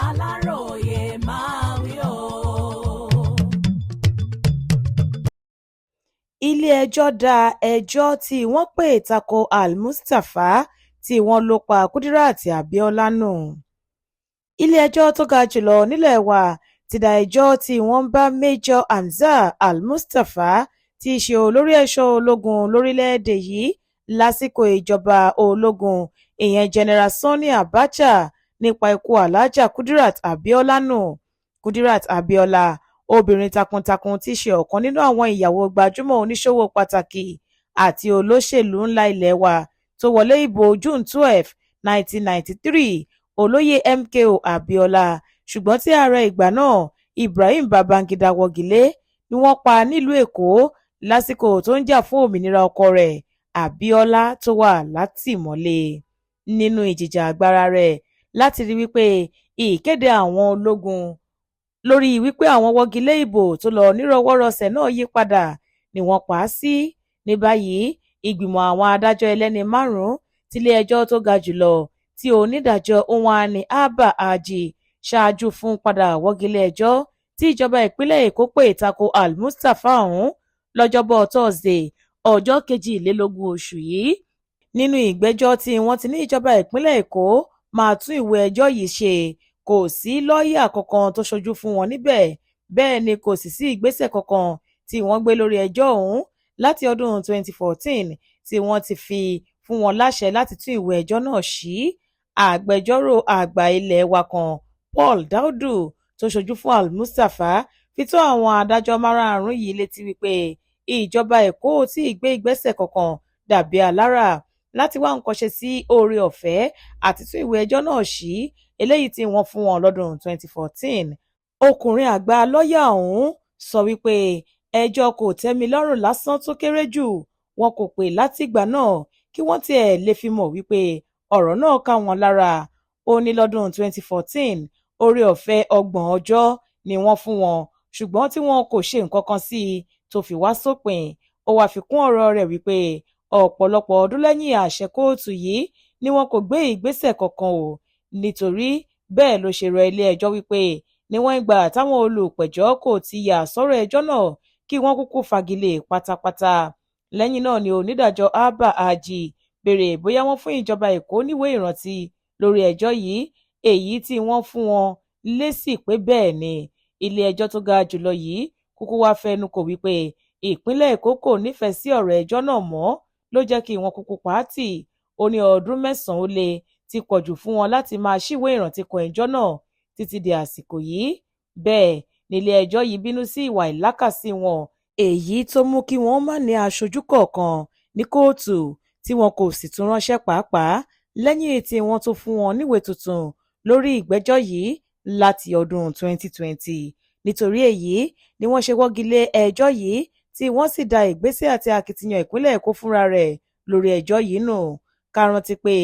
Aláròyé máa wí o. ilé-ẹjọ́ dá ẹjọ́ tí wọ́n pè tako Al-Mustapha tí wọ́n lò pa Kudirat Abiola nù. ilé-ẹjọ́ tó ga jùlọ nílẹ̀ wa ti dá ẹjọ́ tí wọ́n bá Major Hamzat Al-Mustapha tí í ṣe olórí ẹ̀ṣọ́ ológun lórílẹ̀‐èdè yìí lásìkò ìjọba ológun ìyẹn General Sani Abacha nípa ikú Alhaja Kudirat Abiola nù. Kudirat Abiola, obìnrin takuntakun tí í ṣe ọ̀kan nínú àwọn ìyàwó gbajúmọ̀ oníṣòwò pàtàkì àti olóṣèlú ńlá ilẹ̀ wa tó wọlé ìbò June 12, 1993, olóyè MKO Abiola, ṣùgbọ́n tí ààrẹ ìgbà náà Ibrahim Babangida wọ́gilé ni wọ́n pa nílùú Èkó lásìkò tó ń jà fún òmìnira ọkọ rẹ̀ Abiola tó wà látìmọ́lé. Nínú ìjìjàgbara rẹ̀ láti rí wípé ìkéde àwọn ológun lórí wípé àwọn wọ́gilé ìbò tó lọ nírọwọ́rọsẹ̀ náà yí padà ni wọ́n pa á sí. Ní báyìí ìgbìmọ̀ àwọn adájọ́ ẹlẹ́ni márùn-ún tílé-ẹjọ́ tó ga jùlọ tí onídàájọ́ Uwani Abba Aji ṣáájú fún padà wọ́gilé ẹjọ́ tí ìjọba ìpínlẹ̀ Èkó pè tako Al-Mustapha ọ̀hún lọ́jọ́bọ̀ Thursday ọjọ́ 22 oṣù yìí. Nínú ìgbẹ́jọ́ tí wọ́n ti ní ìjọba ìpínlẹ̀ Èkó máa tún ìwé ẹjọ́ yìí ṣe, kò sí lọ́ọ̀yà kankan tó ṣojú fún wọn níbẹ̀, bẹ́ẹ̀ ni kò sì sí ìgbésẹ̀ kankan tí wọ́n gbé lórí ẹjọ́ ọ̀hún láti ọdún 2014 tí wọ́n ti fi fún wọn láṣẹ láti tún ìwé ẹjọ́ náà ṣí. Agbẹjọ́rò àgbà ilé wa kan Paul Daudu tó ṣojú fún Al-Mustapha fi tó àwọn adájọ́ márààrún yìí létí wípé ìjọba Èkó ò tí ì gbé ìgbésẹ̀ kankan dàbí alára láti wá nǹkan ṣe sí oore ọ̀fẹ́ àti tún ìwé ẹjọ́ náà ṣí eléyìí tí wọ́n fún wọn lọ́dún 2014. Ọkùnrin àgbà lọ́ọ̀yà ọ̀hún sọ wípé ẹjọ́ kò tẹ́mi lọ́rùn lásán tó kéré jù, wọn kò pè látìgbà náà kí wọ́n tiẹ̀ lè fi mọ̀ wípé ọ̀rọ̀ náà ká wọn lára. Ó ní lọ́dún 2014 oore ọ̀fẹ́ 30 ọjọ́ ni wọ́n fún wọn, ṣùgbọ́n tí wọn kò ṣe nǹkan kan sí i tó fi wá sópin. Ó wá fi kún ọ̀rọ̀ rẹ̀ wípé ọ̀pọ̀lọpọ̀ ọdún lẹ́yìn àṣẹ kóòtù yìí ni wọn kò gbé ìgbésẹ̀ kankan o, nítorí bẹ́ẹ̀ ló ṣe rọ ilé-ẹjọ́ wípé níwọ̀n ìgbà táwọn olùpẹ̀jọ́ kò ti yà sọ́rọ̀ ẹjọ́ náà kí wọ́n kúkú fagilé pátápátá. Lẹ́yìn náà ni onídàájọ́ Abba Aji béèrè bóyá wọ́n fún ìjọba Èkó níwèé ìrántí lórí ẹjọ́ yìí, èyí tí wọ́n fún wọn lésì pé bẹ́ẹ̀ ni. Ilé-ẹjọ́ tó ga jùlọ yìí kúkú wá fẹnu kò wípé ìpínlẹ̀ Èkó kò nífẹ̀ẹ́ sí ọ̀rọ̀ ẹjọ́ náà mọ́ ló jẹ́ kí wọ́n kúkú pa á tì. Ó ní ọdún 9 ó lé ti pọ̀jù fún wọn láti máa ṣíwèé ìrántí kan ẹjọ́ náà títí di àsìkò yìí. Bẹ́ẹ̀ nílé ẹjọ́ yìí bínú sí ìwà ìlákàsí wọn, èyí tó mú kí wọ́n má ní aṣojú kọ̀ọ̀kan ní kóòtù tí wọn kò sì tún ránṣẹ́ pàápàá lẹ́yìn tí wọ́n tó fún wọn níwèé tuntun lórí ìgbẹ́jọ́ yìí láti ọdún 2020. Nítorí èyí ni wọ́n ṣe wọ́gilé ẹjọ́ yìí tí wọ́n sì dá ìgbésẹ̀ àti akitiyan ìpínlẹ̀ Èkó fúnra rẹ̀ lórí ẹjọ́ yìí nù. Ká rántí pé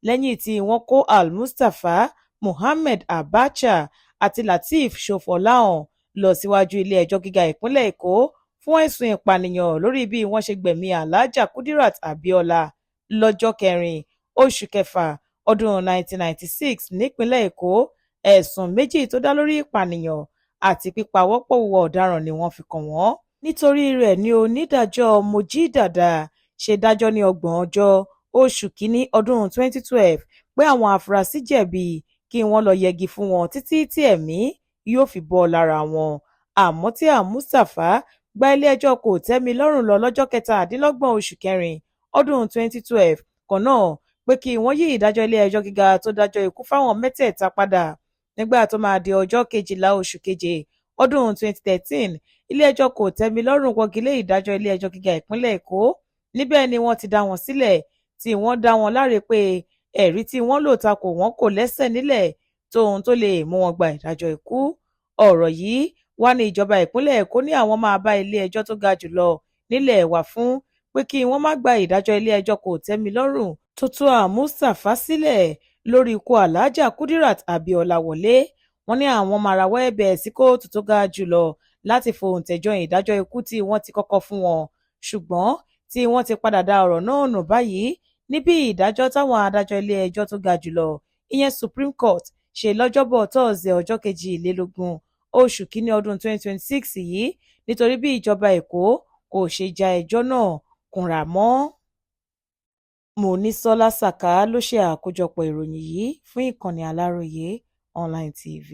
lẹ́yìn tí wọ́n kó Al-Mustapha, Muhammed Abacha àti Lateef Shofolahun lọ síwájú ilé-ẹjọ́ gíga ìpínlẹ̀ Èkó fún ẹ̀sùn ìpànìyàn lórí bí wọ́n ṣe gbẹ̀mí Alhaja Kudirat Abiola lọ́jọ́ 4 oṣù kẹfà ọdún 1996 nípínlẹ̀ Èkó. Ẹ̀sùn méjì tó dá lórí ìpànìyàn àti pípawọ́pọ̀ hùwà ọ̀daràn ni wọ́n fi kàn wọ́n. Nítorí rẹ̀ ni onídàájọ́ Mojí Dàda ṣe dájọ́ ní 30 ọjọ́ oṣù kínní ọdún 2012 pé àwọn afurasí jẹ̀bi kí wọ́n lọ yẹgi fún wọn títí tí ẹ̀mí yóò fi bọ́ lára wọn. Àmọ́ tí Al-Mustapha gba ilé-ẹjọ́ kò tẹ́mi lọ́rùn lọ lọ́jọ́ 27 oṣù kẹrin ọdún 2012 kan náà pé kí wọ́n yí ìdájọ́ ilé-ẹjọ́ gíga tó dájọ́ ikú fáwọn mẹ́tẹ̀ẹ̀ta padà. Nígbà tó máa di ọjọ́ 12 oṣù keje ọdún 2013, ilé-ẹjọ́ kò tẹ́mi lọ́rùn wọ́gilé ìdájọ́ ilé-ẹjọ́ gíga ìpínlẹ̀ Èkó. Níbẹ̀ ni wọ́n ti dá wọn sílẹ̀ tí wọ́n dá wọn láre pé ẹ̀rí tí wọ́n lò takò wọ́n kò lẹ́sẹ̀ nílẹ̀ tóhun tó lè mú wọn gba ìdájọ́ ikú. Ọ̀rọ̀ yìí wá ní ìjọba ìpínlẹ̀ Èkó ní àwọn máa bá ilé-ẹjọ́ tó ga jùlọ nílẹ̀ wa fún pé kí wọ́n má gba ìdájọ́ ilé-ẹjọ́ kò tẹ́mi lọ́rùn tó tú Al-Mustapha sílẹ̀ lórí ikú Alhaja Kudirat Abiola wọlé. Wọ́n ní àwọn máa rawọ́ ẹ̀bẹ̀ sí kóòtù tó ga jùlọ láti fòǹtẹ̀jọ ìdájọ́ ikú tí wọ́n ti kọ́kọ́ fún wọn, ṣùgbọ́n tí wọ́n ti padà dá ọ̀rọ̀ náà nù báyìí níbi ìdájọ́ táwọn adájọ́ ilé-ẹjọ́ tó ga jùlọ ìyẹn Supreme Court ṣe lọ́jọ́bọ̀ tọ́sídẹ̀ẹ́ ọjọ́ 22 oṣù kínní ọdún 2026 yìí nítorí bí ìjọba Èkó kò ṣe já ẹjọ́ náà kúnra mọ́. Monísọ́lá Sàká ló ṣe àkójọpọ̀ ìròyìn yìí fún ìkànnì Aláròye Online TV.